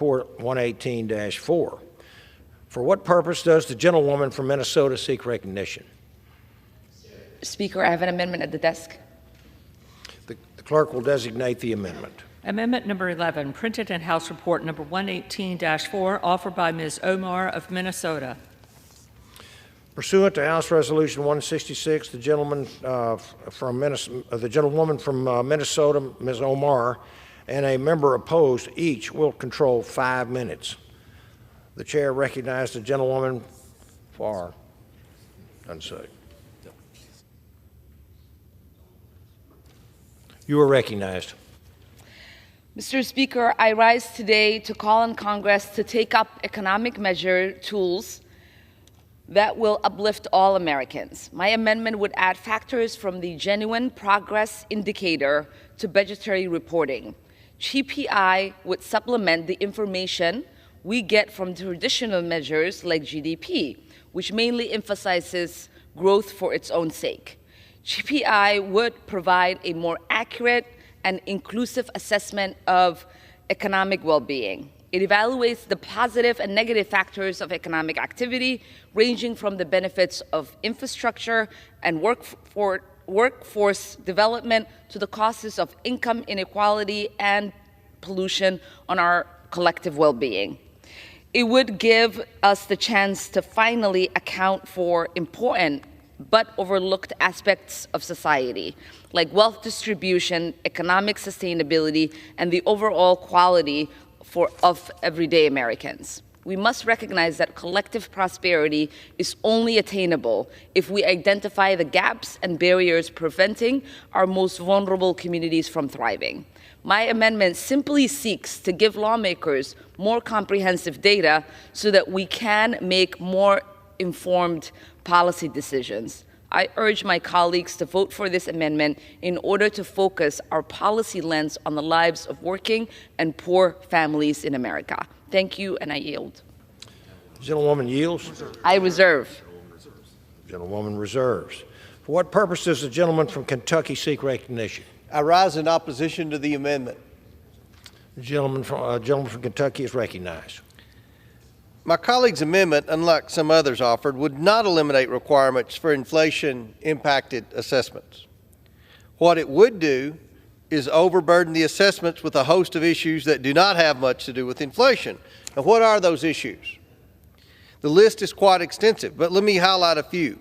Report 118-4. For what purpose does the gentlewoman from Minnesota seek recognition? Speaker, I have an amendment at the desk. The clerk will designate the amendment. Amendment number 11, printed in House Report number 118-4, offered by Ms. Omar of Minnesota. Pursuant to House Resolution 166, the gentlewoman from Minnesota, Ms. Omar, and a member opposed, each will control 5 minutes. The chair recognizes the gentlewoman for unsay. You are recognized. Mr. Speaker, I rise today to call on Congress to take up economic measure tools that will uplift all Americans. My amendment would add factors from the Genuine Progress Indicator to budgetary reporting. GPI would supplement the information we get from traditional measures like GDP, which mainly emphasizes growth for its own sake. GPI would provide a more accurate and inclusive assessment of economic well-being. It evaluates the positive and negative factors of economic activity, ranging from the benefits of infrastructure and workforce development to the causes of income inequality and pollution on our collective well-being. It would give us the chance to finally account for important but overlooked aspects of society, like wealth distribution, economic sustainability, and the overall quality of everyday Americans. We must recognize that collective prosperity is only attainable if we identify the gaps and barriers preventing our most vulnerable communities from thriving. My amendment simply seeks to give lawmakers more comprehensive data so that we can make more informed policy decisions. I urge my colleagues to vote for this amendment in order to focus our policy lens on the lives of working and poor families in America. Thank you, and I yield. Gentlewoman yields. I reserve. Gentlewoman reserves. For what purpose does the gentleman from Kentucky seek recognition? I rise in opposition to the amendment. The gentleman from Kentucky is recognized. My colleague's amendment, unlike some others offered, would not eliminate requirements for inflation-impacted assessments. What it would do is overburden the assessments with a host of issues that do not have much to do with inflation. Now, what are those issues? The list is quite extensive, but let me highlight a few.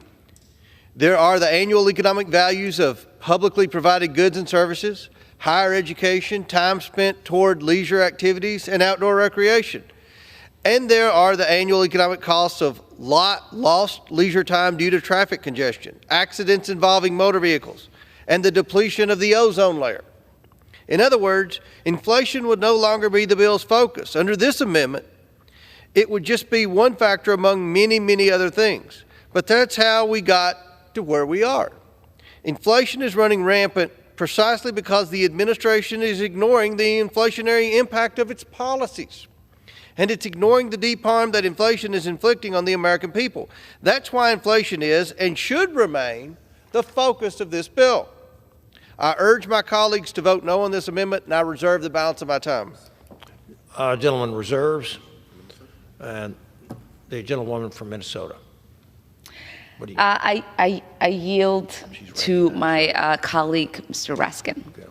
There are the annual economic values of publicly provided goods and services, higher education, time spent toward leisure activities, and outdoor recreation. And there are the annual economic costs of lost leisure time due to traffic congestion, accidents involving motor vehicles, and the depletion of the ozone layer. In other words, inflation would no longer be the bill's focus. Under this amendment, it would just be one factor among many, many other things. But that's how we got to where we are. Inflation is running rampant precisely because the administration is ignoring the inflationary impact of its policies. And it's ignoring the deep harm that inflation is inflicting on the American people. That's why inflation is and should remain the focus of this bill. I urge my colleagues to vote no on this amendment, and I reserve the balance of my time. Gentleman reserves. And the gentlewoman from Minnesota. I yield to my colleague, Mr. Raskin. Okay.